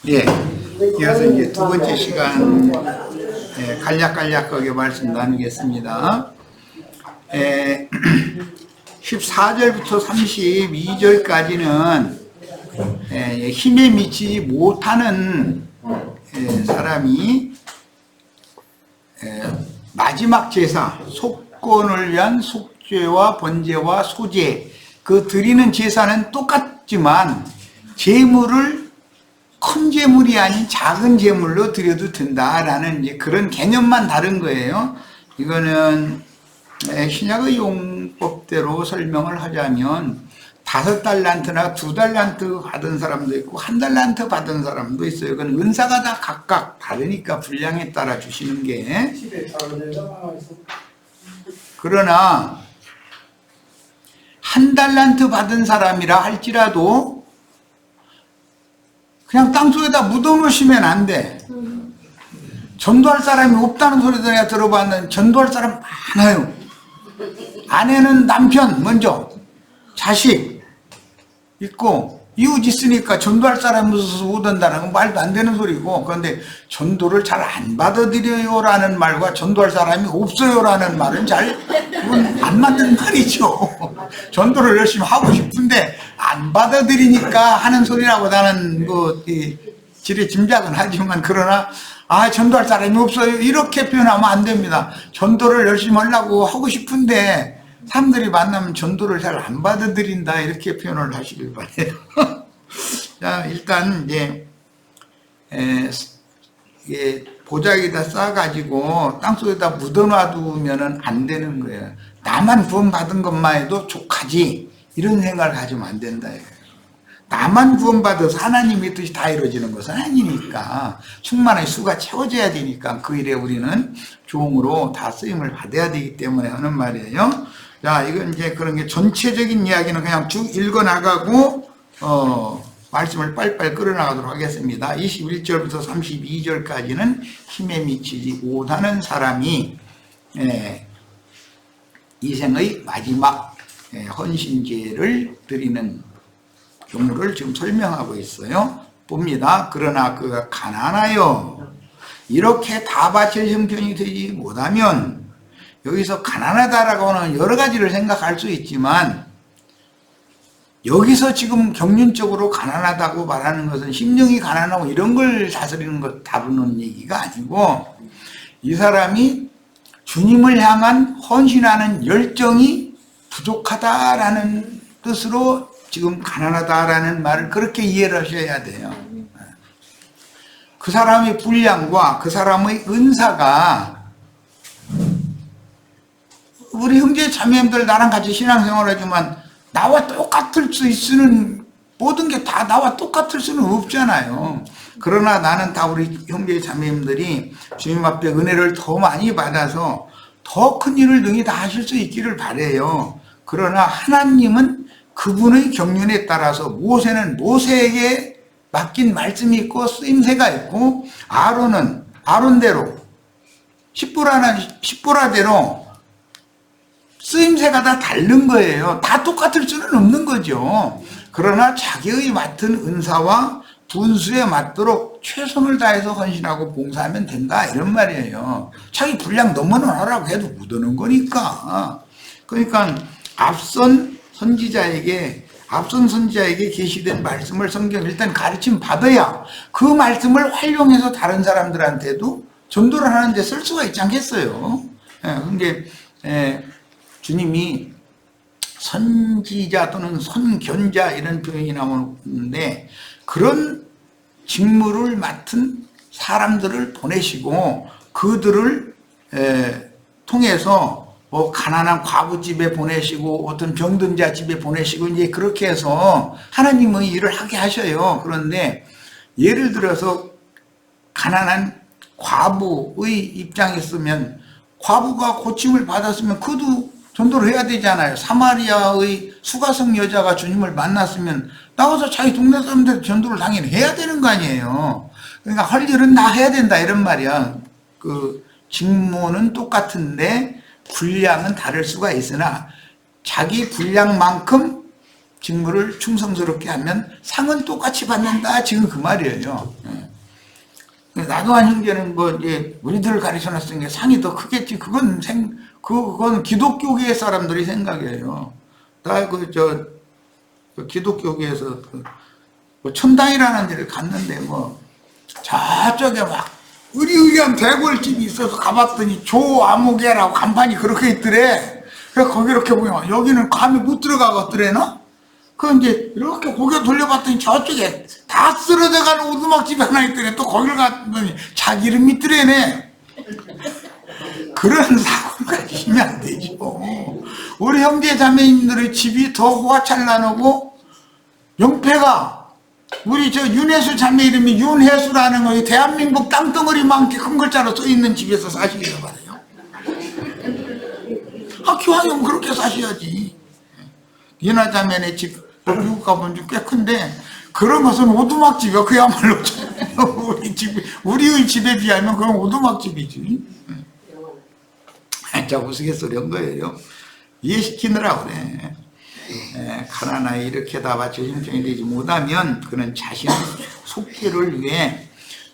예, 이어서 이제 두 번째 시간 간략간략하게 말씀 나누겠습니다. 14절부터 32절까지는 힘에 미치지 못하는 사람이 마지막 제사, 속건을 위한 속죄와 번제와 소제, 그 드리는 제사는 똑같지만 제물을 큰 제물이 아닌 작은 제물로 드려도 된다라는 이제 그런 개념만 다른 거예요. 이거는 신약의 용법대로 설명을 하자면 5달란트나 2달란트 받은 사람도 있고 1달란트 받은 사람도 있어요. 그건 은사가 다 각각 다르니까 분량에 따라 주시는 게. 그러나 1달란트 받은 사람이라 할지라도 그냥 땅속에다 묻어놓으시면 안 돼. 전도할 사람이 없다는 소리도 내가 들어봤는데 전도할 사람 많아요. 아내는 남편 먼저, 자식 있고 이웃 있으니까 전도할 사람이 없어서 못 온다는 건 말도 안 되는 소리고, 그런데 전도를 잘 안 받아들여요라는 말과 전도할 사람이 없어요라는 말은 그건 안 맞는 말이죠. 전도를 열심히 하고 싶은데 안 받아들이니까 하는 소리라고 나는 지레 짐작은 하지만, 그러나 전도할 사람이 없어요 이렇게 표현하면 안 됩니다. 전도를 열심히 하려고 하고 싶은데 사람들이 만나면 전도를 잘 안 받아들인다 이렇게 표현을 하시길 바래요. 자, 일단 이제 보자기에다 싸가지고 땅속에다 묻어놔두면 안 되는 거예요. 나만 구원받은 것만 해도 족하지 이런 생각을 가지면 안 된다. 나만 구원받아서 하나님의 뜻이 다 이루어지는 것은 아니니까 충만의 수가 채워져야 되니까 그 일에 우리는 종으로 다 쓰임을 받아야 되기 때문에 하는 말이에요. 자, 이건 이제 그런 게 전체적인 이야기는 그냥 쭉 읽어 나가고 말씀을 빨리빨리 끌어나가도록 하겠습니다. 21절부터 32절까지는 힘에 미치지 못하는 사람이 이생의 마지막 헌신제를 드리는 경우를 지금 설명하고 있어요. 봅니다. 그러나 그가 가난하여 이렇게 다 바칠 형편이 되지 못하면, 여기서 가난하다라고 하는 여러 가지를 생각할 수 있지만 여기서 지금 경륜적으로 가난하다고 말하는 것은 심령이 가난하고 이런 걸 다스리는 것 다루는 얘기가 아니고, 이 사람이 주님을 향한 헌신하는 열정이 부족하다라는 뜻으로 지금 가난하다라는 말을 그렇게 이해를 하셔야 돼요. 그 사람의 분량과 그 사람의 은사가, 우리 형제 자매님들 나랑 같이 신앙생활을 하지만 나와 똑같을 수 있는 모든 게 다 나와 똑같을 수는 없잖아요. 그러나 나는 다 우리 형제 자매님들이 주님 앞에 은혜를 더 많이 받아서 더 큰 일을 능히 다 하실 수 있기를 바라요. 그러나 하나님은 그분의 경륜에 따라서 모세는 모세에게 맡긴 말씀이 있고 쓰임새가 있고, 아론은 아론대로, 십보라는 십보라대로 쓰임새가 다 다른 거예요. 다 똑같을 수는 없는 거죠. 그러나 자기의 맡은 은사와 분수에 맞도록 최선을 다해서 헌신하고 봉사하면 된다 이런 말이에요. 자기 분량 넘어놓으라고 해도 못 오는 거니까. 그러니까 앞선 선지자에게 계시된 말씀을 성경 일단 가르침 받아야 그 말씀을 활용해서 다른 사람들한테도 전도를 하는 데 쓸 수가 있지 않겠어요. 근데 주님이 선지자 또는 선견자 이런 표현이 나오는데, 그런 직무를 맡은 사람들을 보내시고 그들을 통해서 가난한 과부 집에 보내시고 어떤 병든 자 집에 보내시고 이제 그렇게 해서 하나님의 일을 하게 하셔요. 그런데 예를 들어서 가난한 과부의 입장에 있으면, 과부가 고침을 받았으면 그도 전도를 해야 되잖아요. 사마리아의 수가성 여자가 주님을 만났으면 나와서 자기 동네 사람들 전도를 당연히 해야 되는 거 아니에요. 그러니까 할 일은 다 해야 된다 이런 말이야. 그 직무는 똑같은데 분량은 다를 수가 있으나 자기 분량만큼 직무를 충성스럽게 하면 상은 똑같이 받는다, 지금 그 말이에요. 나도한 형제는 뭐 이제 우리들을 가르쳐 놨으니까 상이 더 크겠지. 그건 기독교계 사람들이 생각이에요. 나 그 기독교계에서 뭐 천당이라는 데를 갔는데 뭐 저쪽에 막 의리의리한 대궐집이 있어서 가봤더니 조아무개라고 간판이 그렇게 있더래. 그래서 거기 이렇게 보면 여기는 감히 못 들어가겠더래나? 그 이제 이렇게 고개 돌려봤더니 저쪽에 다 쓰러져가는 오두막집이 하나 있더래. 또 거기를 갔더니 자기 이름이 있더래네. 그런 사고를 가지시면 안 되죠. 우리 형제 자매님들의 집이 더 호화찬란하고 영패가 우리 저 윤혜수 자매 이름이 윤혜수라는 거 대한민국 땅덩어리만큼 큰 글자로 써있는 집에서 사시길 바라요. 기왕이면 그렇게 사셔야지. 윤아 자매네 집 미국 가본 집 꽤 큰데 그런 것은 오두막집이야. 그야말로 우리의 집에 비하면 그건 오두막집이지. 자, 우스갯소리 한 거예요. 이해시키느라 그래. 가난하에 이렇게 다 바쳐 형편이 되지 못하면 그는 자신의 속죄를 위해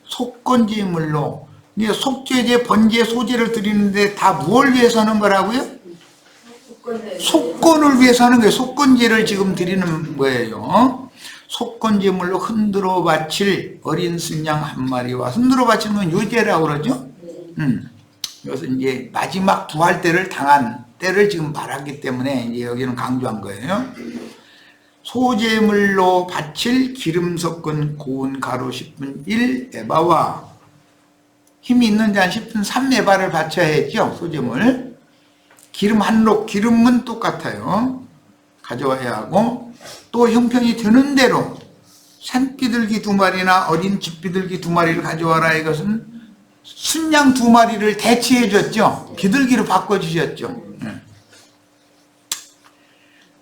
속건제물로 속죄제, 번제, 소제를 드리는데 다 무엇을 위해서 하는 거라고요? 속건을 위해서 하는 거예요. 속건제를 지금 드리는 거예요. 속건제물로 흔들어 바칠 어린 순양 한 마리와 흔들어 바치는 건 유죄라고 그러죠. 이것은 이제 마지막 부활 때를 당한 때를 지금 말하기 때문에 이제 여기는 강조한 거예요. 소제물로 바칠 기름 섞은 고운 가루 10분 1 에바와 힘이 있는 자 10분 3 에바를 바쳐야 했죠. 소제물. 기름 한 록, 기름은 똑같아요. 가져와야 하고 또 형편이 되는 대로 산비둘기 2마리나 어린 집비둘기 2마리를 가져와라. 이것은 순양 2마리를 대체해 줬죠. 비둘기로 바꿔주셨죠.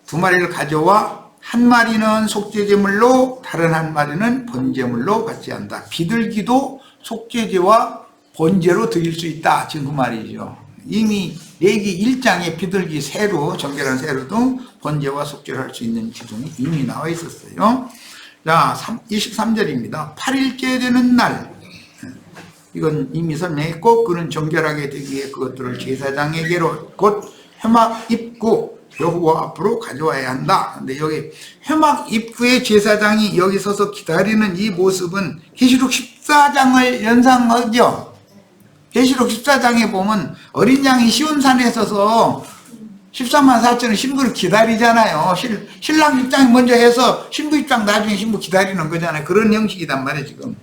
2마리를 가져와 한 마리는 속죄제물로 다른 한 마리는 번제물로 받지 한다. 비둘기도 속죄제와 번제로 드릴 수 있다. 지금 그 말이죠. 이미 레기 1장에 비둘기 새로 정결한 새로도 번제와 속죄를 할 수 있는 기둥이 이미 나와 있었어요. 자, 23절입니다. 8일째 되는 날, 이건 이미 설명했고 그는 정결하게 되기 위해 그것들을 제사장에게로 곧 회막 입구 여호와 앞으로 가져와야 한다. 근데 여기 회막 입구에 제사장이 여기 서서 기다리는 이 모습은 계시록 14장을 연상하죠. 계시록 14장에 보면 어린 양이 시온산에 서서 14만 4천의 신부를 기다리잖아요. 신랑 입장이 먼저 해서 신부 입장 나중에 신부 기다리는 거잖아요. 그런 형식이단 말이에요. 지금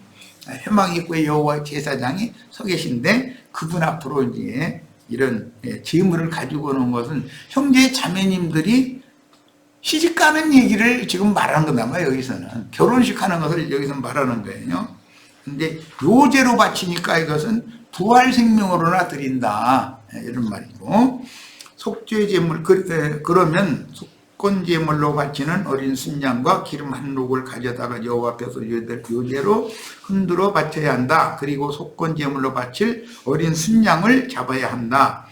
회막 입구에 여호와 제사장이 서 계신데 그분 앞으로 이제 이런 제물을 가지고 오는 것은 형제 자매님들이 시집 가는 얘기를 지금 말하는 거단 말이에요. 여기서는 결혼식 하는 것을 여기서 말하는 거예요. 근데 요제로 바치니까 이것은 부활 생명으로나 드린다, 이런 말이고, 속죄제물, 그러면 속건제물로 바치는 어린 순양과 기름 한 록을 가져다가 여호와 앞에서 요제로 흔들어 바쳐야 한다. 그리고 속건제물로 바칠 어린 순양을 잡아야 한다.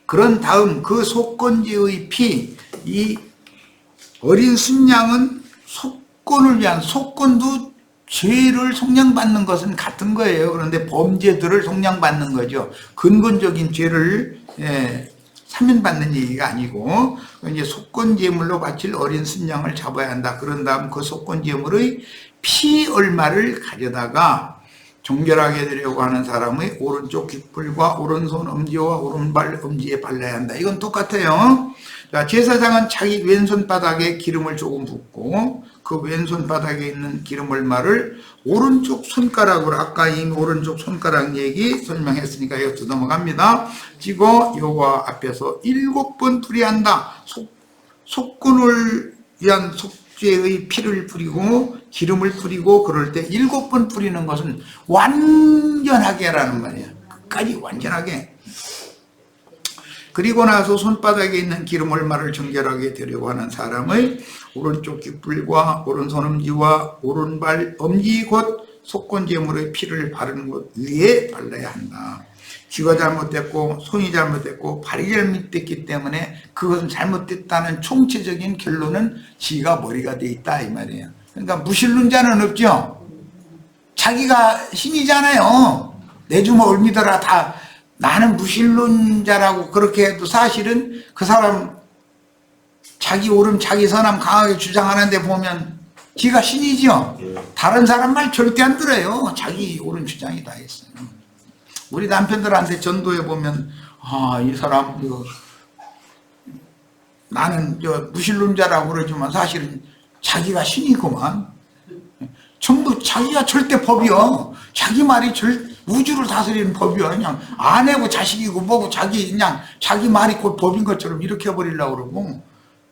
그런 다음 그 속건제의 피, 이 어린 순양은 속건을 위한, 속건도 죄를 속량받는 것은 같은 거예요. 그런데 범죄들을 속량받는 거죠. 근본적인 죄를 사면받는 얘기가 아니고, 이제 속건제물로 바칠 어린 순양을 잡아야 한다. 그런 다음 그 속건제물의 피 얼마를 가져다가 정결하게 되려고 하는 사람의 오른쪽 귓불과 오른손 엄지와 오른발 엄지에 발라야 한다. 이건 똑같아요. 자, 제사장은 자기 왼손 바닥에 기름을 조금 붓고 그 왼손 바닥에 있는 기름 얼마를 오른쪽 손가락으로, 아까 이미 오른쪽 손가락 얘기 설명했으니까 이것도 넘어갑니다. 찌고 여호와 앞에서 7번 뿌리한다. 속건을 위한 속죄의 피를 뿌리고 기름을 뿌리고 그럴 때 7번 뿌리는 것은 완전하게라는 말이야. 끝까지 완전하게. 그리고 나서 손바닥에 있는 기름 얼마를 정결하게 되려고 하는 사람의 오른쪽 귓불과 오른손 엄지와 오른발 엄지 곧 속건제물의 피를 바르는 곳 위에 발라야 한다. 귀가 잘못됐고 손이 잘못됐고 발이 잘못됐기 때문에 그것은 잘못됐다는 총체적인 결론은 지가 머리가 돼 있다 이 말이에요. 그러니까 무신론자는 없죠. 자기가 신이잖아요. 내 주먹을 믿어라. 다 나는 무신론자라고 그렇게 해도 사실은 그 사람 자기 옳음 자기 선함 강하게 주장하는데 보면 지가 신이죠. 다른 사람 말 절대 안 들어요. 자기 옳은 주장이 다 있어요. 우리 남편들한테 전도해 보면 이 사람 나는 무신론자라고 그러지만 사실은 자기가 신이구만. 전부 자기가 절대 법이요. 자기 말이 우주를 다스리는 법이요. 그냥 아내고 자식이고 뭐고 그냥 자기 말이 곧 법인 것처럼 이렇게 해버리려고 그러고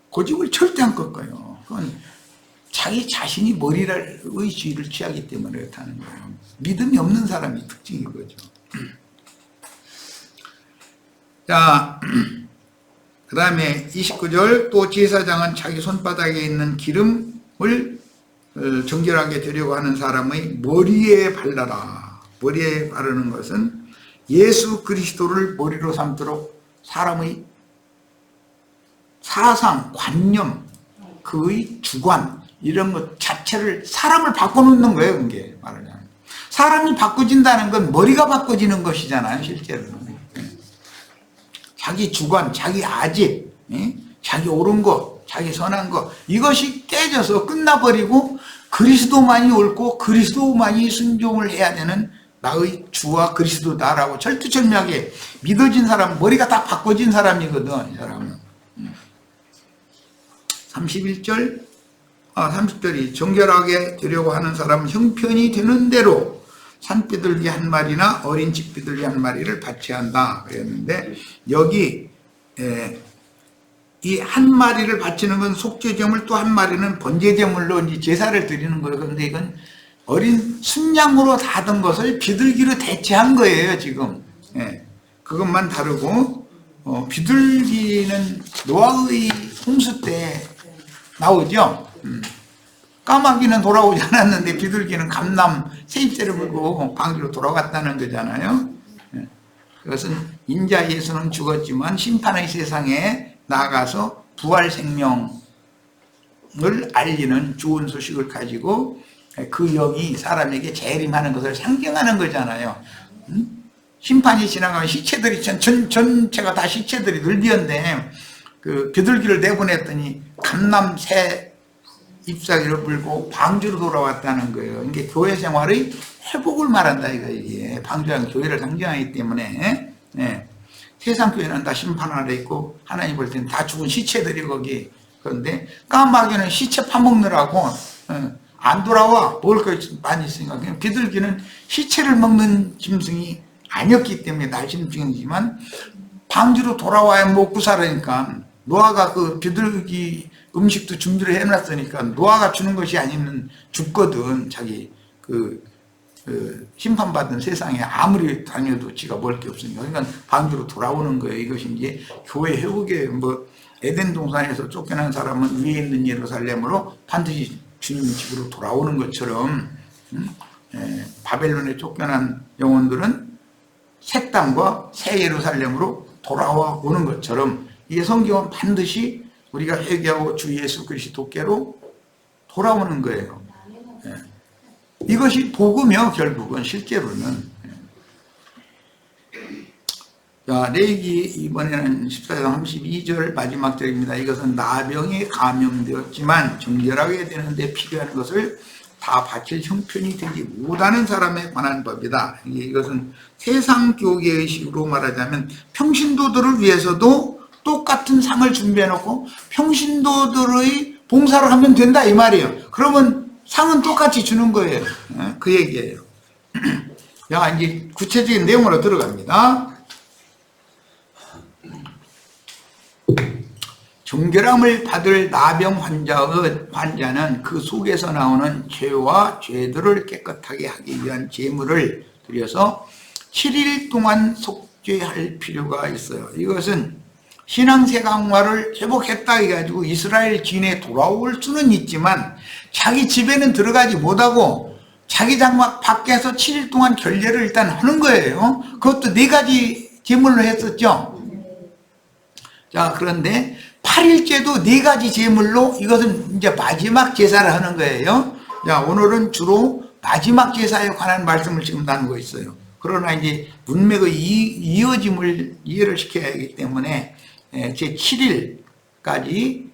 고집을 절대 안 꺾어요. 그건 자기 자신이 머리를 의지를 취하기 때문에 그렇다는 거예요. 믿음이 없는 사람이 특징인 거죠. 자, 그 다음에 29절 또 제사장은 자기 손바닥에 있는 기름을 정결하게 되려고 하는 사람의 머리에 발라라. 머리에 바르는 것은 예수 그리스도를 머리로 삼도록 사람의 사상, 관념, 그의 주관 이런 것 자체를 사람을 바꿔놓는 거예요. 그게 말하자면 사람이 바꿔진다는 건 머리가 바꿔지는 것이잖아요. 실제로는 자기 주관, 자기 아집, 자기 옳은 것, 자기 선한 것 이것이 깨져서 끝나버리고 그리스도만이 옳고 그리스도만이 순종을 해야 되는 나의 주와 그리스도다라고 철두철미하게 믿어진 사람, 머리가 다 바꿔진 사람이거든. 이 사람은 30절이 정결하게 되려고 하는 사람은 형편이 되는 대로 산비둘기 한 마리나 어린 집비둘기 한 마리를 바쳐야 한다 그랬는데 여기 이 한 마리를 바치는 건 속죄제물 또 한 마리는 번제제물로 이제 제사를 드리는 거예요. 그런데 이건 어린 순양으로 다던 것을 비둘기로 대체한 거예요. 지금 그것만 다르고 비둘기는 노아의 홍수 때 나오죠. 까마귀는 돌아오지 않았는데 비둘기는 감남 세입자를 물고 방주로 돌아갔다는 거잖아요. 그것은 인자 예수는 죽었지만 심판의 세상에 나아가서 부활 생명을 알리는 좋은 소식을 가지고 그 영이 사람에게 재림하는 것을 상징하는 거잖아요. 심판이 지나가면 시체들이 전체가 다 시체들이 늘비었는데 그 비둘기를 내보냈더니 감남 새 잎사귀를 물고 방주로 돌아왔다는 거예요. 이게 교회 생활의 회복을 말한다 이게 방주랑 교회를 상징하기 때문에 세상 교회는 다 심판 아래 있고 하나님 볼 때는 다 죽은 시체들이 거기. 그런데 까마귀는 시체 파먹느라고 안 돌아와. 먹을 거 많이 있으니까. 비둘기는 시체를 먹는 짐승이 아니었기 때문에 날짐승이지만 방주로 돌아와야 먹고 살으니까 노아가 그 비둘기 음식도 준비를 해놨으니까 노아가 주는 것이 아니면 죽거든. 자기 심판받은 세상에 아무리 다녀도 지가 먹을 게 없으니까. 그러니까 방주로 돌아오는 거예요. 이것이 이제 교회 회복에 에덴 동산에서 쫓겨난 사람은 위에 있는 예루살렘으로 반드시 주님 집으로 돌아오는 것처럼 바벨론에 쫓겨난 영혼들은 새 땅과 새 예루살렘으로 돌아오는 것처럼 이 성경은 반드시 우리가 회개하고 주 예수 그리스도께로 돌아오는 거예요. 이것이 복음이요. 결국은 실제로는. 자, 레위기 이번에는 14장 32절 마지막 절입니다. 이것은 나병에 감염되었지만 정결하게 되는데 필요한 것을 다 바칠 형편이 되지 못하는 사람에 관한 법이다. 이것은 세상 교계의식으로 말하자면 평신도들을 위해서도 똑같은 상을 준비해놓고 평신도들의 봉사를 하면 된다 이 말이에요. 그러면 상은 똑같이 주는 거예요. 그 얘기예요. 자, 이제 구체적인 내용으로 들어갑니다. 정결함을 받을 나병 환자는 그 속에서 나오는 죄와 죄들을 깨끗하게 하기 위한 제물을 드려서 7일 동안 속죄할 필요가 있어요. 이것은 신앙 생활을 회복했다 해가지고 이스라엘 진에 돌아올 수는 있지만 자기 집에는 들어가지 못하고 자기 장막 밖에서 7일 동안 결례를 일단 하는 거예요. 그것도 4가지 제물로 했었죠. 자, 그런데 8일째도 4가지 제물로 이것은 이제 마지막 제사를 하는 거예요. 자, 오늘은 주로 마지막 제사에 관한 말씀을 지금 나누고 있어요. 그러나 이제 문맥의 이어짐을 이해를 시켜야 하기 때문에 제 7일까지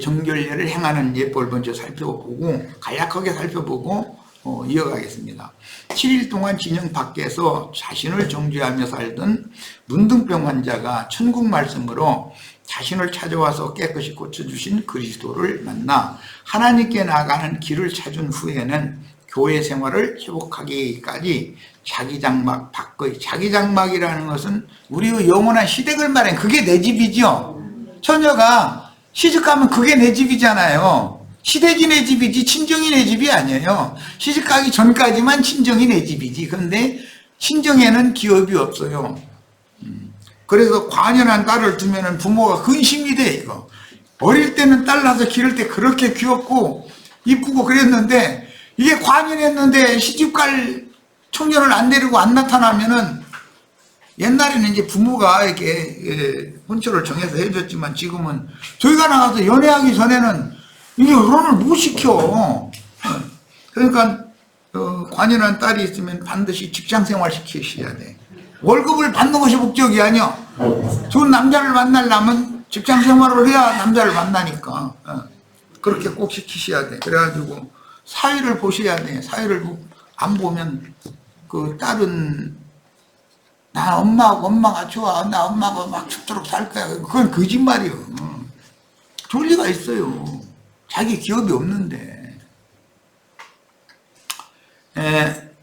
정결례를 행하는 예법을 먼저 살펴보고 간략하게 살펴보고 이어가겠습니다. 7일 동안 진영 밖에서 자신을 정죄하며 살던 문둥병 환자가 천국 말씀으로 자신을 찾아와서 깨끗이 고쳐주신 그리스도를 만나 하나님께 나아가는 길을 찾은 후에는 교회 생활을 회복하기까지 자기장막 밖의, 자기장막이라는 것은 우리의 영원한 시댁을 말해. 그게 내 집이죠. 처녀가 시집가면 그게 내 집이잖아요. 시댁이 내 집이지 친정이 내 집이 아니에요. 시집가기 전까지만 친정이 내 집이지. 그런데 친정에는 기업이 없어요. 그래서 관연한 딸을 두면은 부모가 근심이 돼, 이거. 어릴 때는 딸 낳아서 기를 때 그렇게 귀엽고 이쁘고 그랬는데, 이게 관연했는데 시집갈 청년을 안 데리고 안 나타나면은, 옛날에는 이제 부모가 이렇게 혼처를 정해서 해줬지만 지금은 저희가 나가서 연애하기 전에는 이게 결혼을 못 시켜. 그러니까 관연한 딸이 있으면 반드시 직장생활 시키셔야 돼. 월급을 받는 것이 목적이 아니야. 좋은 남자를 만나려면 직장생활을 해야 남자를 만나니까. 그렇게 꼭 시키셔야 돼. 그래가지고 사위를 보셔야 돼. 사위를 안 보면 그 딸은 나 엄마가 좋아. 나 엄마가 막 죽도록 살 거야. 그건 거짓말이요. 좋을 리가 있어요. 자기 기업이 없는데.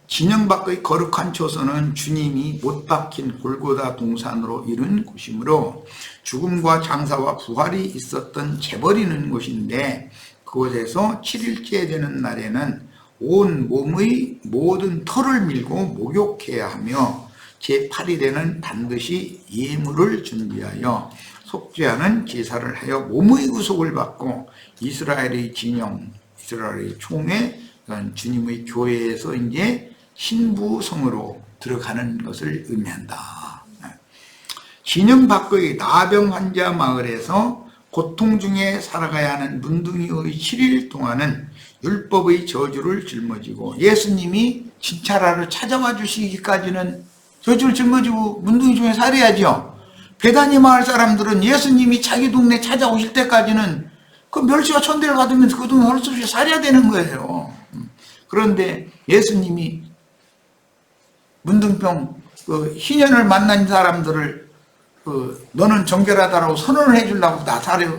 진영 밖의 거룩한 초소는 주님이 못 박힌 골고다 동산으로 이룬 곳이므로 죽음과 장사와 부활이 있었던 재버리는 곳인데, 그곳에서 7일째 되는 날에는 온 몸의 모든 털을 밀고 목욕해야 하며 제8일에는 반드시 예물을 준비하여 속죄하는 제사를 하여 몸의 구속을 받고 이스라엘의 진영, 이스라엘의 총회, 주님의 교회에서 이제 신부성으로 들어가는 것을 의미한다. 진영 밖의 나병 환자 마을에서 고통 중에 살아가야 하는 문둥이의 7일 동안은 율법의 저주를 짊어지고, 예수님이 진찰하러 찾아와 주시기까지는 저주를 짊어지고 문둥이 중에 살아야죠. 베다니 마을 사람들은 예수님이 자기 동네 찾아오실 때까지는 그 멸시와 천대를 받으면서 그 동네 할 수 없이 살아야 되는 거예요. 그런데 예수님이 문둥병 희년을 만난 사람들을 너는 정결하다라고 선언을 해주려고 나사렛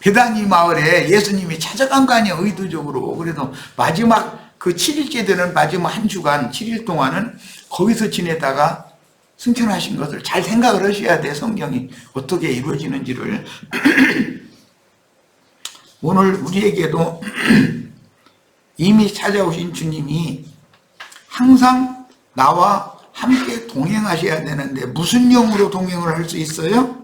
베다니 마을에 예수님이 찾아간 거 아니에요, 의도적으로. 그래서 마지막 그 7일째 되는 마지막 한 주간 7일 동안은 거기서 지내다가 승천하신 것을 잘 생각을 하셔야 돼. 성경이 어떻게 이루어지는지를. 오늘 우리에게도 이미 찾아오신 주님이 항상 나와 함께 동행하셔야 되는데, 무슨 용으로 동행을 할 수 있어요?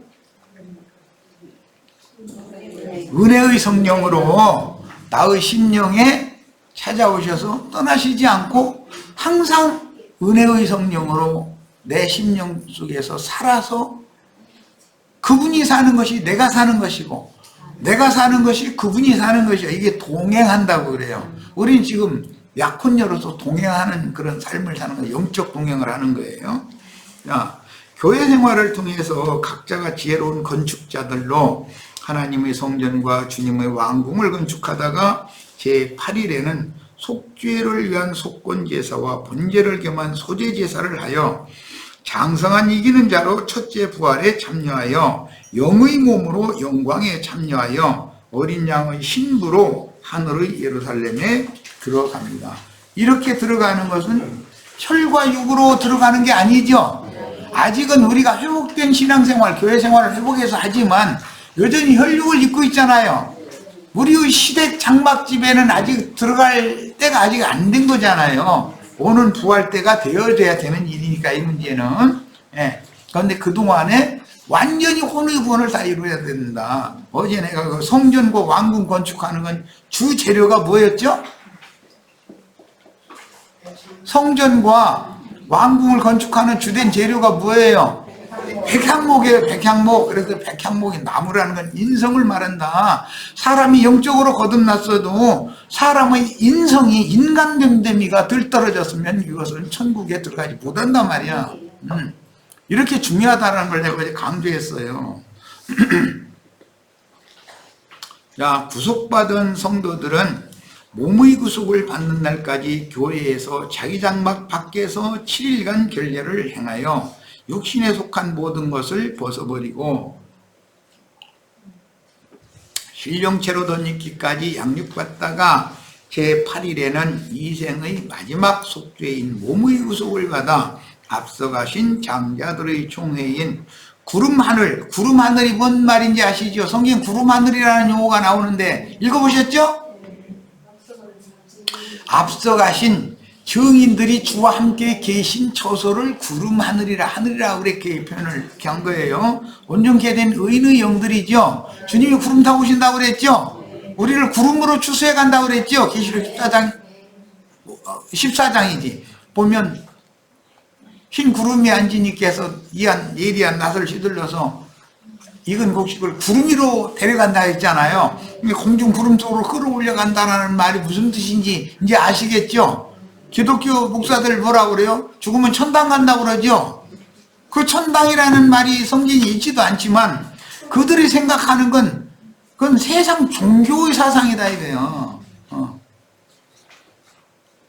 은혜의 성령으로 나의 심령에 찾아오셔서 떠나시지 않고 항상 은혜의 성령으로 내 심령 속에서 살아서, 그분이 사는 것이 내가 사는 것이고 내가 사는 것이 그분이 사는 것이야. 이게 동행한다고 그래요. 우리는 지금 약혼녀로서 동행하는 그런 삶을 사는 거예요. 영적 동행을 하는 거예요. 자, 교회 생활을 통해서 각자가 지혜로운 건축자들로 하나님의 성전과 주님의 왕궁을 건축하다가 제8일에는 속죄를 위한 속건제사와 번제를 겸한 소제제사를 하여 장성한 이기는 자로 첫째 부활에 참여하여 영의 몸으로 영광에 참여하여 어린 양의 신부로 하늘의 예루살렘에 들어갑니다. 이렇게 들어가는 것은 혈과 육으로 들어가는 게 아니죠. 아직은 우리가 회복된 신앙생활, 교회생활을 회복해서 하지만 여전히 혈육을 입고 있잖아요. 우리의 시댁 장막집에는 아직 들어갈 때가 아직 안 된 거잖아요. 오는 부활 때가 되어져야 되는 일이니까, 이 문제는. 그런데 그동안에 완전히 혼의 구원을 다 이루어야 된다. 어제 내가 그 성전과 왕궁 건축하는 건 주 재료가 뭐였죠? 성전과 왕궁을 건축하는 주된 재료가 뭐예요? 백향목이에요, 백향목. 그래서 백향목이 나무라는 건 인성을 말한다. 사람이 영적으로 거듭났어도 사람의 인성이 인간됨됨이가 덜 떨어졌으면 이것은 천국에 들어가지 못한단 말이야. 이렇게 중요하다는 걸 내가 강조했어요. 자, 구속받은 성도들은 몸의 구속을 받는 날까지 교회에서 자기 장막 밖에서 7일간 결례를 행하여 육신에 속한 모든 것을 벗어버리고 신령체로 덧입기까지 양육받다가 제8일에는 이생의 마지막 속죄인 몸의 구속을 받아 앞서가신 장자들의 총회인 구름하늘, 구름하늘이 뭔 말인지 아시죠? 성경 구름하늘이라는 용어가 나오는데 읽어보셨죠? 앞서가신 증인들이 주와 함께 계신 처소를 구름하늘이라, 하늘이라고 그렇게 표현을 한 거예요. 온전케 된 의인의 영들이죠. 주님이 구름 타고 오신다고 그랬죠. 우리를 구름으로 추수해 간다고 그랬죠. 계시록 14장이지. 보면 흰 구름이 앉으니께서 예리한 낫을 휘둘러서 익은 곡식을 구름 위로 데려간다 했잖아요. 공중 구름 속으로 끌어올려 간다는 말이 무슨 뜻인지 이제 아시겠죠? 기독교 목사들 뭐라고 그래요? 죽으면 천당 간다고 그러죠? 그 천당이라는 말이 성경에 있지도 않지만 그들이 생각하는 건 그건 세상 종교의 사상이다 이거예요.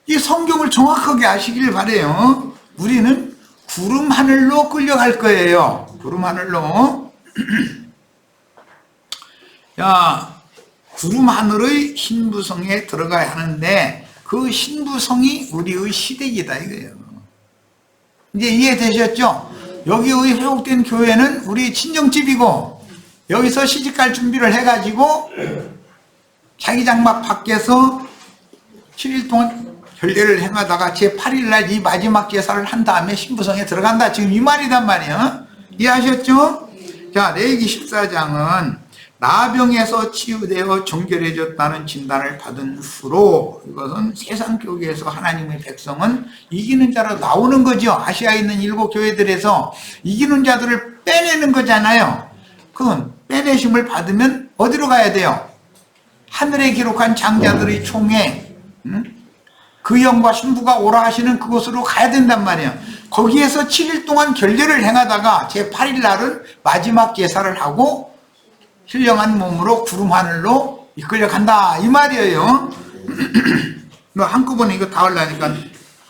이 성경을 정확하게 아시길 바래요. 우리는 구름 하늘로 끌려갈 거예요. 구름 하늘로. 야, 구름 하늘의 신부성에 들어가야 하는데 그 신부성이 우리의 시댁이다 이거예요. 이제 이해되셨죠? 여기의 회복된 교회는 우리 친정집이고 여기서 시집갈 준비를 해가지고 자기 장막 밖에서 7일 동안 결례를 행하다가 제8일날 이 마지막 제사를 한 다음에 신부성에 들어간다. 지금 이 말이란 말이에요. 이해하셨죠? 자, 레위기 14장은 나병에서 치유되어 정결해졌다는 진단을 받은 후로 이것은 세상 교회에서 하나님의 백성은 이기는 자로 나오는 거죠. 아시아에 있는 7 교회들에서 이기는 자들을 빼내는 거잖아요. 그건 빼내심을 받으면 어디로 가야 돼요? 하늘에 기록한 장자들의 총회, 그 영과 신부가 오라 하시는 그곳으로 가야 된단 말이에요. 거기에서 7일 동안 결례를 행하다가 제8일 날은 마지막 제사를 하고 신령한 몸으로 구름 하늘로 이끌려 간다 이 말이에요. 한꺼번에 이거 다 하려니까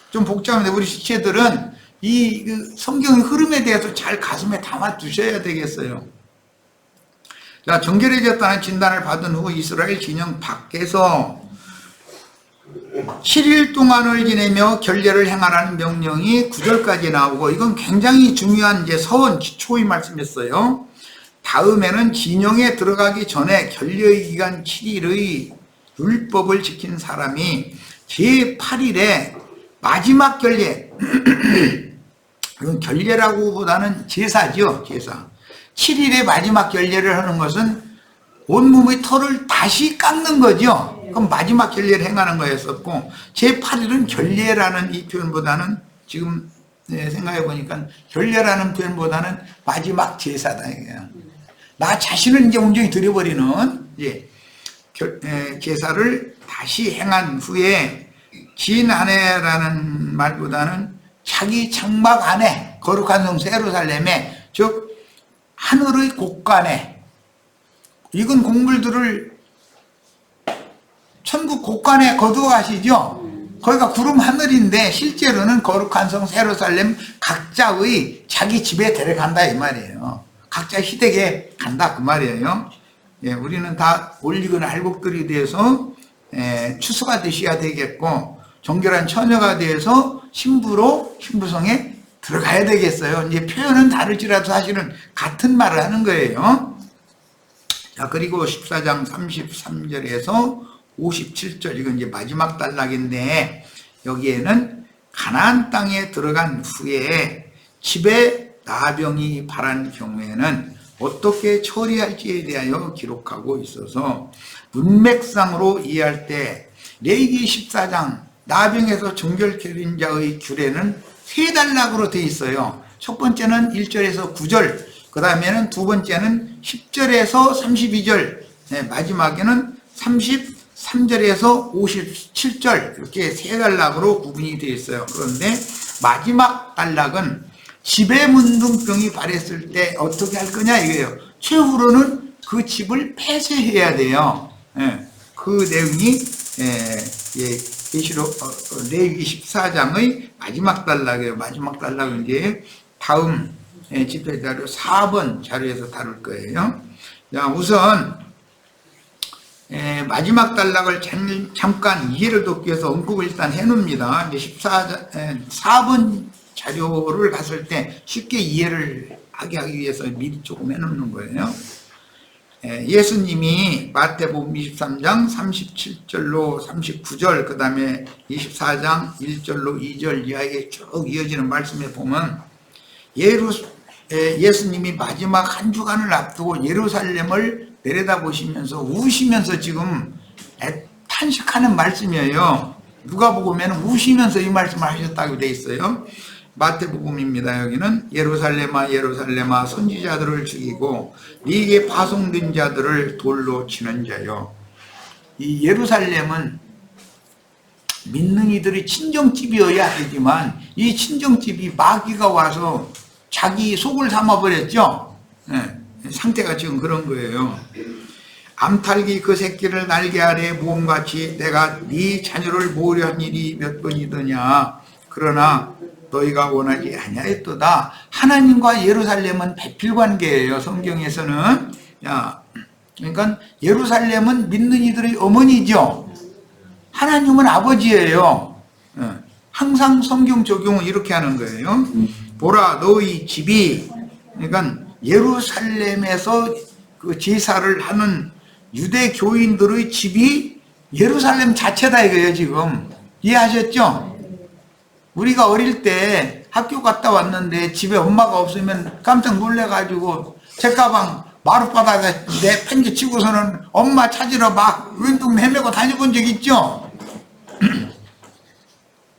좀 복잡한데 우리 지체들은 이 성경의 흐름에 대해서 잘 가슴에 담아 두셔야 되겠어요. 자, 정결해졌다는 진단을 받은 후 이스라엘 진영 밖에서 7일 동안을 지내며 결례를 행하라는 명령이 9절까지 나오고 이건 굉장히 중요한 이제 서원 기초의 말씀이었어요. 다음에는 진영에 들어가기 전에 결례의 기간 7일의 율법을 지킨 사람이 제8일에 마지막 결례 이건 결례라고 보다는 제사죠. 제사. 7일에 마지막 결례를 하는 것은 온몸의 털을 다시 깎는 거죠. 그럼 마지막 결례를 행하는 거였었고 제8일은 결례라는 이 표현보다는 지금 생각해 보니까 결례라는 표현보다는 마지막 제사다 이거야. 나 자신을 이제 온전히 드려버리는 제사를 다시 행한 후에 진 안에라는 말보다는 자기 장막 안에 거룩한 성 예루살렘에 즉 하늘의 곳간에 익은 곡물들을 천국 곳간에 거두어 가시죠. 거기가 구름 하늘인데 실제로는 거룩한 성 예루살렘 각자의 자기 집에 데려간다 이 말이에요. 각자 시댁에 간다 그 말이에요. 예, 우리는 다 올리거나 할곡들이 돼서 추수가 되셔야 되겠고 정결한 처녀가 돼서 신부로 신부성에 들어가야 되겠어요. 이제 표현은 다를지라도 사실은 같은 말을 하는 거예요. 자, 그리고 14장 33절에서 57절 이건 이제 마지막 단락인데 여기에는 가나안 땅에 들어간 후에 집에 나병이 발한 경우에는 어떻게 처리할지에 대하여 기록하고 있어서 문맥상으로 이해할 때 레위기 14장 나병에서 정결케 된 자의 규례는 3단락으로 되어 있어요. 첫 번째는 1절에서 9절, 그 다음에는 두 번째는 10절에서 32절, 마지막에는 33절에서 57절, 이렇게 세 단락으로 구분이 되어 있어요. 그런데 마지막 단락은 지배문둥병이 발했을 때 어떻게 할 거냐 이거예요. 최후로는 그 집을 폐쇄해야 돼요. 그 내용이 계시록 레위기 14장의 마지막 단락이에요. 마지막 단락은 이제 다음 집회 자료 4번 자료에서 다룰 거예요. 자, 우선 마지막 단락을 잠깐 이해를 돕기 위해서 언급을 일단 해놓습니다. 이제 4번 자료를 봤을 때 쉽게 이해를 하기 위해서 미리 조금 해놓는 거예요. 예수님이 마태복음 23장 37절로 39절, 그 다음에 24장 1절로 2절 이하에 쭉 이어지는 말씀에 보면 예수님이 마지막 한 주간을 앞두고 예루살렘을 내려다보시면서 우시면서 지금 탄식하는 말씀이에요. 누가복음에는 우시면서 이 말씀을 하셨다고 되어 있어요. 마태복음입니다. 여기는 예루살렘아 예루살렘아 선지자들을 죽이고 네게 파송된 자들을 돌로 치는 자요. 이 예루살렘은 믿는 이들의 친정집이어야 되지만 이 친정집이 마귀가 와서 자기 속을 삼아버렸죠. 상태가 지금 그런 거예요. 암탉이 그 새끼를 날개 아래 모음같이 내가 네 자녀를 모으려 한 일이 몇 번이더냐. 그러나 너희가 원하지 아니하였도다. 하나님과 예루살렘은 배필관계예요. 성경에서는. 그러니까 예루살렘은 믿는 이들의 어머니죠. 하나님은 아버지예요. 항상 성경 적용을 이렇게 하는 거예요. 보라 너희 집이, 그러니까 예루살렘에서 그 제사를 하는 유대 교인들의 집이 예루살렘 자체다 이거예요. 지금 이해하셨죠? 우리가 어릴 때 학교 갔다 왔는데 집에 엄마가 없으면 깜짝 놀래가지고 책가방 마룻바닥에 내팽개치고서는 엄마 찾으러 막 왼쪽 헤매고 다녀본 적 있죠?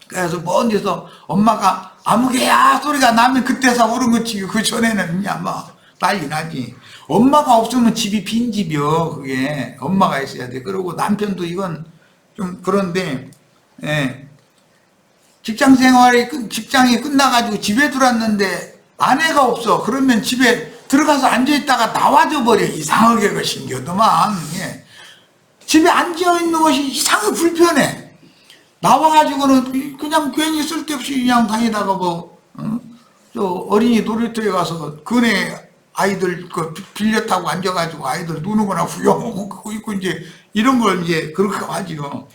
그래서 먼 데서 엄마가 아무개야 소리가 나면 그때서 울은 거지. 그 전에는 그냥 막 난리 나지. 엄마가 없으면 집이 빈 집이요. 그게 엄마가 있어야 돼. 그리고 남편도 이건 좀 그런데 직장이 끝나가지고 집에 들어왔는데 아내가 없어. 그러면 집에 들어가서 앉아있다가 나와줘 버려. 이상하게 그 신기하더만. 집에 앉아있는 것이 이상하게 불편해. 나와가지고는 그냥 괜히 쓸데없이 그냥 다니다가 저 어린이 놀이터에 가서 그네 아이들 빌려 타고 앉아가지고 아이들 노는 거나 구경하고 있고 이제 이런 걸 이제 그렇게 하죠.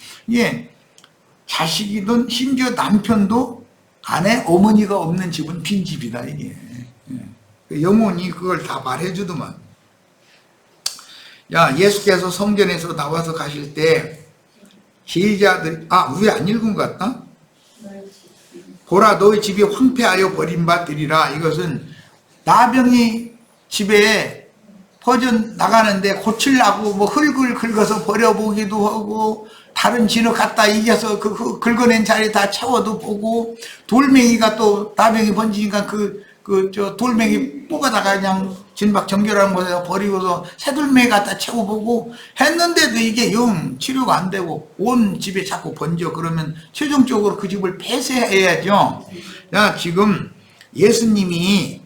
자식이든 심지어 남편도 아내 어머니가 없는 집은 빈집이다 이게. 영혼이 그걸 다 말해주더만. 예수께서 성전에서 나와서 가실 때 제자들 왜 안 읽은 것 같다? 보라 너희 집이 황폐하여 버림받으리라. 이것은 나병이 집에 퍼져 나가는데 고치려고 뭐 흙을 긁어서 버려보기도 하고 다른 진흙 갖다 이겨서 그 긁어낸 자리 다 채워도 보고 돌멩이가 또 나병이 번지니까 저 돌멩이 뽑아다가 그냥 진박 정결하는 곳에서 버리고서 새돌멩이 갖다 채워보고 했는데도 이게 영 치료가 안 되고 온 집에 자꾸 번져. 그러면 최종적으로 그 집을 폐쇄해야죠. 지금 예수님이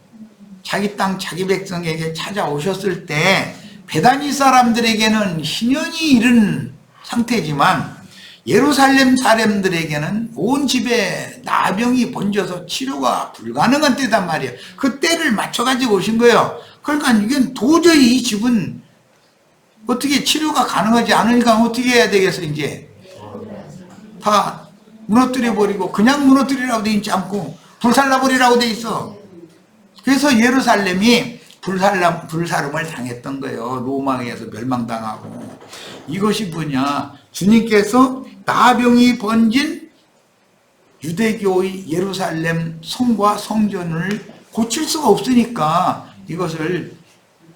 자기 땅 자기 백성에게 찾아오셨을 때 베다니 사람들에게는 희년이 이른 상태지만 예루살렘 사람들에게는 온 집에 나병이 번져서 치료가 불가능한 때단 말이에요. 그 때를 맞춰가지고 오신 거예요. 그러니까 이게 도저히 이 집은 어떻게 치료가 가능하지 않으니까 어떻게 해야 되겠어. 이제 다 무너뜨려버리고 그냥 무너뜨리라고 돼 있지 않고 불살라버리라고 돼 있어. 그래서 예루살렘이 불사름을 당했던 거예요. 로마에 의해서 멸망당하고. 이것이 뭐냐, 주님께서 나병이 번진 유대교의 예루살렘 성과 성전을 고칠 수가 없으니까 이것을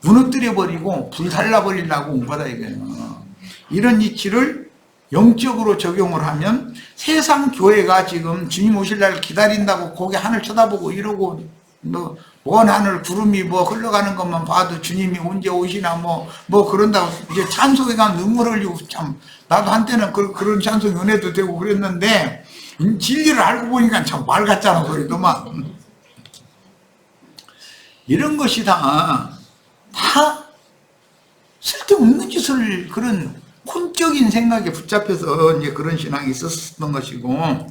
무너뜨려버리고 불살라버리려고 온 거다 이거예요. 이런 이치를 영적으로 적용을 하면 세상 교회가 지금 주님 오실 날 기다린다고 고개 하늘 쳐다보고 이러고 먼 하늘 구름이 흘러가는 것만 봐도 주님이 언제 오시나 그런다고 이제 찬송에 가면 눈물 흘리고 참 나도 한때는 그런 찬송 연애도 되고 그랬는데 진리를 알고 보니까 참 말 같잖아 소리도만. 이런 것이 다 쓸데없는 짓을 그런 콘적인 생각에 붙잡혀서 이제 그런 신앙이 있었던 것이고,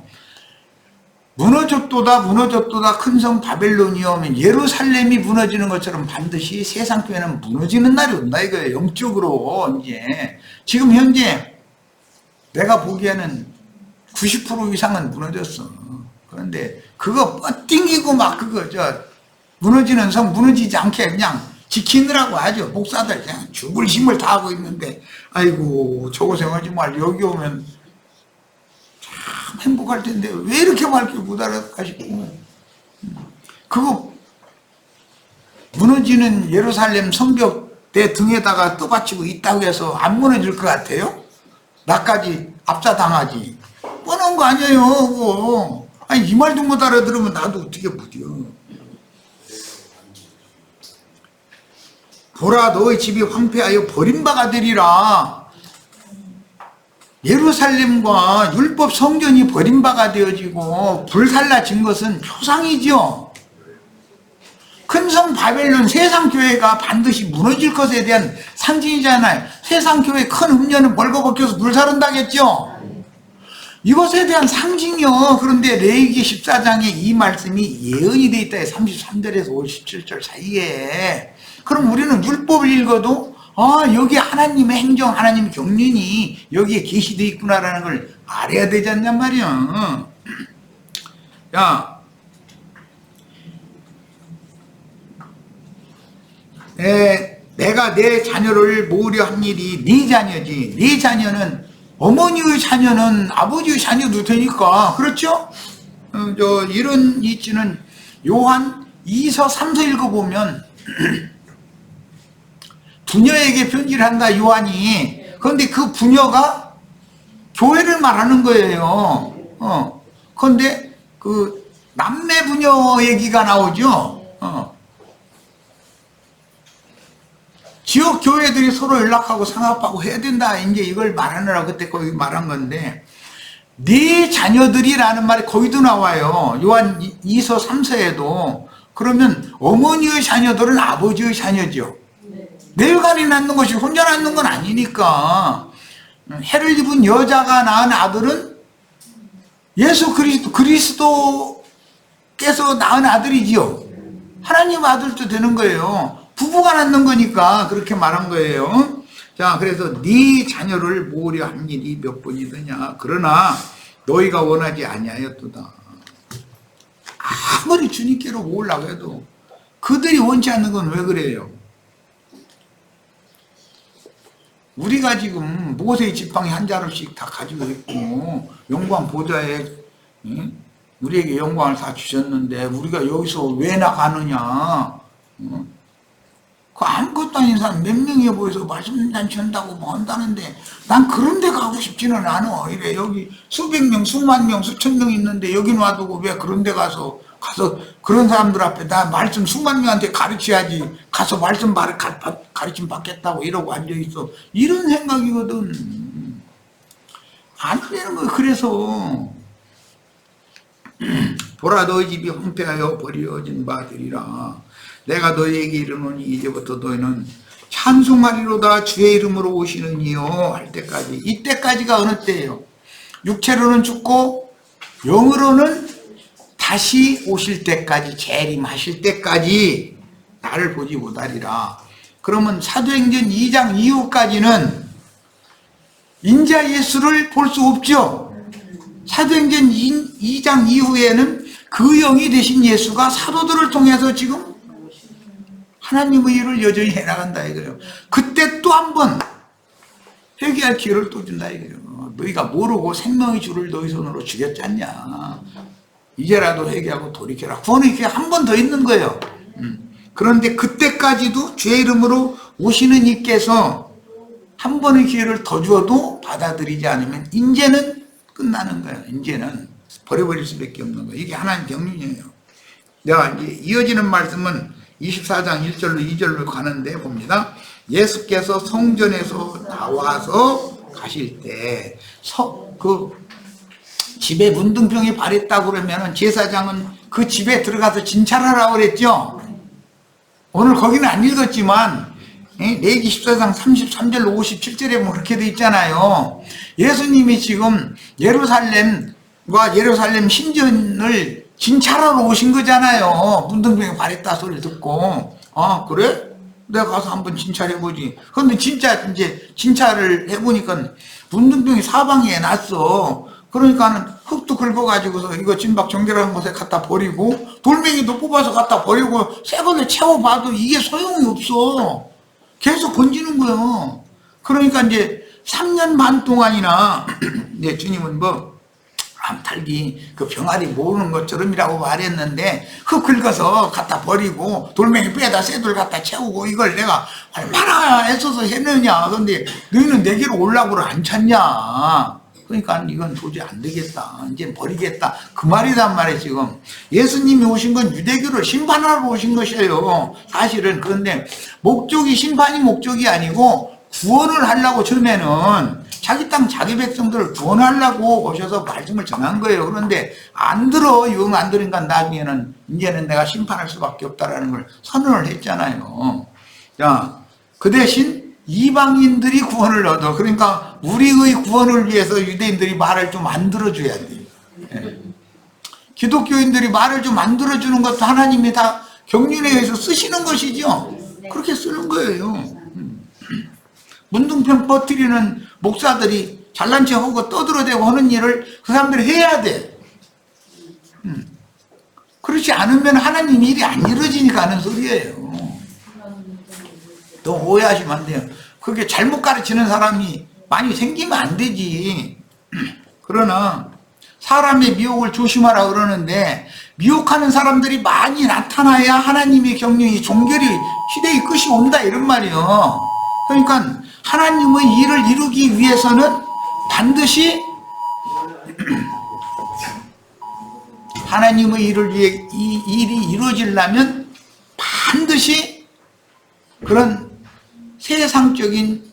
무너졌도다 큰 성 바벨론이 오면 예루살렘이 무너지는 것처럼 반드시 세상 교회는 무너지는 날이 온다 이거예요. 영적으로 이제 지금 현재 내가 보기에는 90% 이상은 무너졌어. 그런데 그거 뻗띵기고 무너지는 성 무너지지 않게 그냥 지키느라고 하죠. 목사들 그냥 죽을 힘을 다하고 있는데, 아이고 저 고생하지 말, 여기 오면 참 행복할 텐데 왜 이렇게 말길 못 알아가시고. 그거 무너지는 예루살렘 성벽 내 등에다가 떠받치고 있다고 해서 안 무너질 것 같아요? 나까지 압사당하지. 뻔한 거 아니에요 그거. 아니 이 말도 못 알아들으면 나도 어떻게 못해요. 보라 너의 집이 황폐하여 버림바가 되리라. 예루살렘과 율법 성전이 버림바가 되어지고 불살라진 것은 표상이죠. 큰 성 바벨론 세상 교회가 반드시 무너질 것에 대한 상징이잖아요. 세상 교회 큰 음녀는 벌거벗겨서 불사른다겠죠. 이것에 대한 상징이요. 그런데 레위기 14장에 이 말씀이 예언이 되어 있다. 33절에서 57절 사이에. 그럼 우리는 율법을 읽어도 여기 하나님의 행정, 하나님의 경륜이 여기에 계시되어 있구나라는 걸 알아야 되지 않냔 말이야. 야, 내가 내 자녀를 모으려 한 일이 네 자녀지. 네 자녀는 어머니의 자녀는 아버지의 자녀도 되니까. 그렇죠? 이런 이치는 요한 2서 3서 읽어보면 부녀에게 편지를 한다 요한이. 그런데 그 부녀가 교회를 말하는 거예요. 그런데 그 남매 부녀 얘기가 나오죠. 지역 교회들이 서로 연락하고 상합하고 해야 된다. 이제 이걸 말하느라 그때 거기 말한 건데, 네 자녀들이라는 말이 거기도 나와요. 요한 2서 3서에도. 그러면 어머니의 자녀들은 아버지의 자녀죠. 내간이 낳는 것이 혼자 낳는 건 아니니까. 해를 입은 여자가 낳은 아들은 예수 그리스도께서 낳은 아들이지요. 하나님 아들도 되는 거예요. 부부가 낳는 거니까 그렇게 말한 거예요. 자, 그래서 네 자녀를 모으려 한 일이 몇 번이더냐. 그러나 너희가 원하지 아니하였도다. 아무리 주님께로 모으려고 해도 그들이 원치 않는 건 왜 그래요? 우리가 지금 모세의 지팡이 한 자루씩 다 가지고 있고 영광 보좌에 우리에게 영광을 다 주셨는데 우리가 여기서 왜 나가느냐? 그 아무것도 아닌 사람 몇 명이 모여서 말씀잔치 한다고 한다는데 난 그런 데 가고 싶지는 않아. 이래 여기 수백 명, 수만 명, 수천 명 있는데 여기 놔두고 왜 그런 데 가서 그런 사람들 앞에 나 말씀 수만 명한테 가르쳐야지. 가서 말씀 가르침 받겠다고 이러고 앉아있어. 이런 생각이거든. 안 되는 거야. 그래서 보라 너희 집이 황폐하여 버려진 바 되리라. 내가 너희에게 이르노니 이제부터 너희는 찬송하리로다 주의 이름으로 오시는 이요 할 때까지. 이때까지가 어느 때예요? 육체로는 죽고 영으로는 다시 오실 때까지, 재림하실 때까지 나를 보지 못하리라. 그러면 사도행전 2장 이후까지는 인자 예수를 볼 수 없죠. 사도행전 2장 이후에는 그 영이 되신 예수가 사도들을 통해서 지금 하나님의 일을 여전히 해나간다 이거예요. 그때 또 한 번 회개할 기회를 또 준다 이거예요. 너희가 모르고 생명의 주를 너희 손으로 죽였지 않냐. 이제라도 회개하고 돌이켜라. 구원의 기회 한 번 더 있는 거예요. 그런데 그때까지도 주의 이름으로 오시는 이께서 한 번의 기회를 더 주어도 받아들이지 않으면 이제는 끝나는 거예요. 이제는 버려버릴 수밖에 없는 거예요. 이게 하나님 경륜이에요. 내가 이제 이어지는 말씀은 24장 1절로 2절로 가는데 봅니다. 예수께서 성전에서 나와서 가실 때 집에 문둥병이 발했다고 그러면 제사장은 그 집에 들어가서 진찰하라고 그랬죠. 오늘 거기는 안 읽었지만 레위기 14장 33절로 57절에 뭐 그렇게 돼 있잖아요. 예수님이 지금 예루살렘과 예루살렘 신전을 진찰하러 오신 거잖아요. 문둥병이 발했다 소리를 듣고. 아 그래? 내가 가서 한번 진찰해보지. 그런데 진짜 이제 진찰을 해보니까 문둥병이 사방에 났어. 그러니까는 흙도 긁어가지고서 이거 진박 정결한 곳에 갖다 버리고 돌멩이도 뽑아서 갖다 버리고 새 걸로 채워봐도 이게 소용이 없어. 계속 건지는 거예요. 그러니까 이제 3년 반 동안이나 네, 주님은 뭐 암탈기 그 병아리 모으는 것처럼이라고 말했는데 흙 긁어서 갖다 버리고 돌멩이 빼다 새돌 갖다 채우고 이걸 내가 얼마나 애써서 했느냐. 그런데 너희는 내게로 올라고를 안 찾냐. 그러니까 이건 도저히 안 되겠다. 이제 버리겠다. 그 말이란 말이에요. 지금 예수님이 오신 건 유대교를 심판하러 오신 것이에요. 사실은. 그런데 목적이 심판이 목적이 아니고 구원을 하려고 처음에는 자기 땅 자기 백성들을 구원하려고 오셔서 말씀을 전한 거예요. 그런데 안 들어. 영 안 들으니까 나중에는 이제는 내가 심판할 수밖에 없다라는 걸 선언을 했잖아요. 자, 그 대신 이방인들이 구원을 얻어. 그러니까 우리의 구원을 위해서 유대인들이 말을 좀 안 들어줘야 돼. 예. 기독교인들이 말을 좀 안 들어주는 것도 하나님이 다 경륜에 의해서 쓰시는 것이죠. 그렇게 쓰는 거예요. 문둥병 퍼뜨리는 목사들이 잘난 척하고 떠들어대고 하는 일을 그 사람들이 해야 돼. 그렇지 않으면 하나님 일이 안 이루어지니까 하는 소리예요. 또 오해하시면 안 돼요. 그게 잘못 가르치는 사람이 많이 생기면 안 되지. 그러나 사람의 미혹을 조심하라 그러는데 미혹하는 사람들이 많이 나타나야 하나님의 경륜이 종결이 시대의 끝이 온다 이런 말이에요. 그러니까 하나님의 일을 이루기 위해서는 반드시 하나님의 일을 위해 이 일이 이루어지려면 반드시 그런 세상적인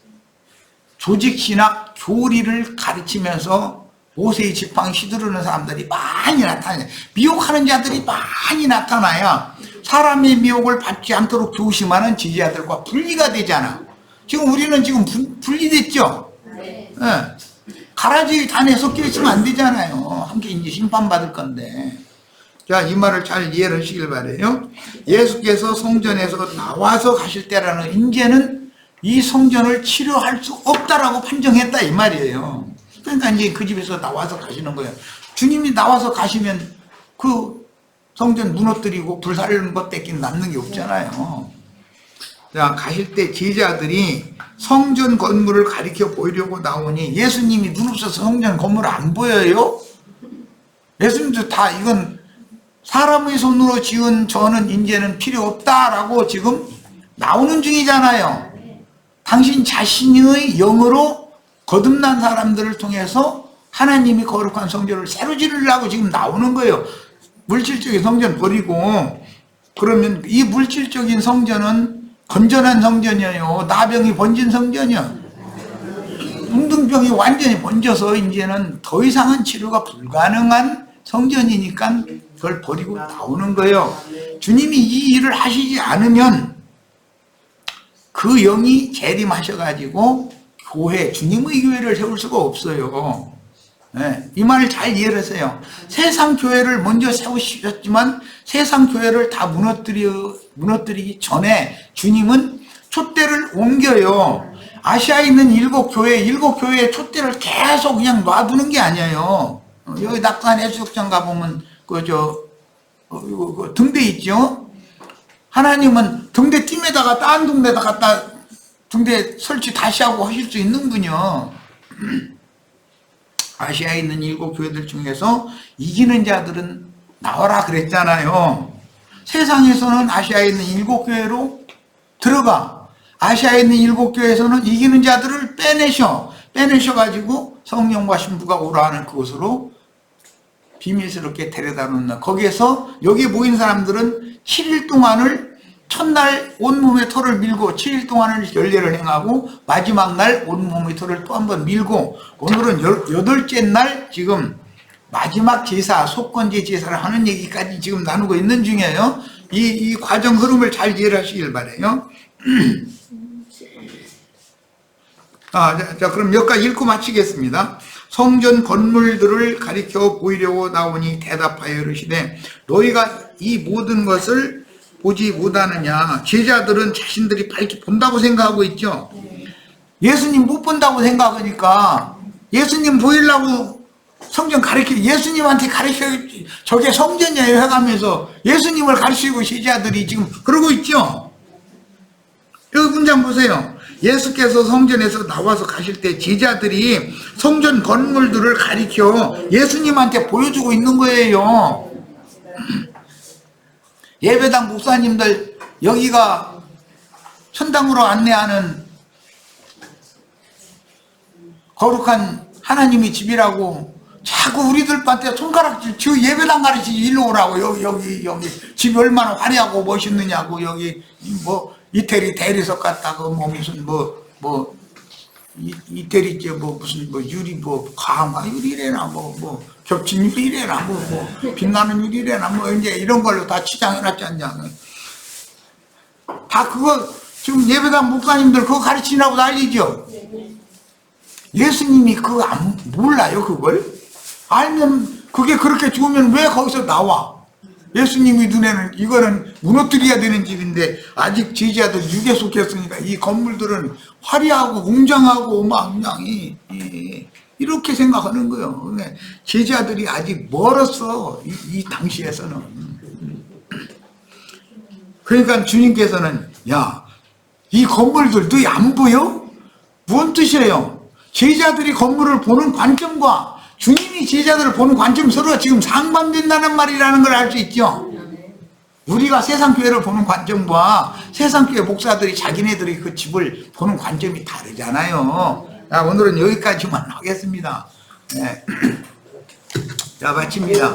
조직신학 교리를 가르치면서 모세의 지팡이 휘두르는 사람들이 많이 나타나요. 미혹하는 자들이 많이 나타나야 사람의 미혹을 받지 않도록 조심하는 지지자들과 분리가 되잖아. 지금 우리는 지금 분리됐죠? 네. 가라지 단에 섞여 있으면 안 되잖아요. 함께 이제 심판받을 건데. 자, 이 말을 잘 이해를 하시길 바래요. 예수께서 성전에서 나와서 가실 때라는 이제는 이 성전을 치료할 수 없다라고 판정했다 이 말이에요. 그러니까 이제 그 집에서 나와서 가시는 거예요. 주님이 나와서 가시면 그 성전 무너뜨리고 불살르는 것 뺏긴 남는 게 없잖아요. 자, 가실 때 제자들이 성전 건물을 가리켜 보이려고 나오니 예수님이 눈 없어서 성전 건물을 안 보여요? 예수님도 다 이건 사람의 손으로 지은 저는 이제는 필요 없다라고 지금 나오는 중이잖아요. 당신 자신의 영으로 거듭난 사람들을 통해서 하나님이 거룩한 성전을 새로 지으려고 지금 나오는 거예요. 물질적인 성전 버리고. 그러면 이 물질적인 성전은 건전한 성전이에요. 나병이 번진 성전이요. 문둥병이 완전히 번져서 이제는 더 이상은 치료가 불가능한 성전이니까 그걸 버리고 나오는 거예요. 주님이 이 일을 하시지 않으면 그 영이 재림하셔가지고 교회, 주님의 교회를 세울 수가 없어요. 네, 이 말을 잘 이해를 하세요. 세상 교회를 먼저 세우셨지만 세상 교회를 다 무너뜨리기 전에 주님은 촛대를 옮겨요. 아시아에 있는 7교회의 촛대를 계속 그냥 놔두는 게 아니에요. 여기 낙산 해수욕장 가보면 그 등대 있죠? 하나님은 등대 팀에다가 딴 동네에다 갖다 등대 설치 다시 하고 하실 수 있는군요. 아시아에 있는 7교회들 중에서 이기는 자들은 나와라 그랬잖아요. 세상에서는 아시아에 있는 7교회로 들어가. 아시아에 있는 7교회에서는 이기는 자들을 빼내셔가지고 성령과 신부가 오라 하는 그곳으로 비밀스럽게 데려다 놓는다. 거기에서 여기 모인 사람들은 7일 동안을 첫날 온몸의 토를 밀고 7일 동안을 열례를 행하고 마지막 날 온몸의 토를 또 한 번 밀고 오늘은 여덟째 날 지금 마지막 제사, 속건제 제사를 하는 얘기까지 지금 나누고 있는 중이에요. 이 과정 흐름을 잘 이해를 하시길 바라요. 자, 그럼 여기까지 읽고 마치겠습니다. 성전 건물들을 가리켜 보이려고 나오니 대답하여 이르시되 너희가 이 모든 것을 보지 못하느냐. 제자들은 자신들이 밝히 본다고 생각하고 있죠. 예수님 못 본다고 생각하니까 예수님 보이려고 성전 가르치고 예수님한테 가르쳐 저게 성전이에요 해가면서 예수님을 가르치고 제자들이 지금 그러고 있죠. 여기 문장 보세요. 예수께서 성전에서 나와서 가실 때 제자들이 성전 건물들을 가리켜 예수님한테 보여주고 있는 거예요. 예배당 목사님들 여기가 천당으로 안내하는 거룩한 하나님의 집이라고 자꾸 우리들한테 손가락질 저 예배당 가르치지 일로 오라고 여기 집이 얼마나 화려하고 멋있느냐고 여기 뭐 이태리 대리석 같다고 뭐 무슨 뭐 이태리 뭐 무슨 뭐 유리 뭐 강화 유리래나 뭐 겹친 유리래나 뭐 빛나는 유리래나 뭐 이제 이런 걸로 다 치장해놨지 않냐. 다 그거 지금 예배당 목사님들 그거 가르치라고 난리죠. 예수님이 그거 몰라요 그걸? 알면 그게 그렇게 좋으면 왜 거기서 나와? 예수님이 눈에는 이거는 무너뜨려야 되는 집인데 아직 제자들 육에 속했으니까 이 건물들은 화려하고 웅장하고 망장이 이렇게 생각하는 거예요. 제자들이 아직 멀었어 이 당시에서는. 그러니까 주님께서는 야, 이 건물들 너희 안 보여? 뭔 뜻이에요? 제자들이 건물을 보는 관점과 주님이 제자들을 보는 관점 서로 지금 상반된다는 말이라는 걸 알 수 있죠. 우리가 세상교회를 보는 관점과 세상교회 목사들이 자기네들이 그 집을 보는 관점이 다르잖아요. 자, 오늘은 여기까지만 하겠습니다. 네. 자, 마칩니다.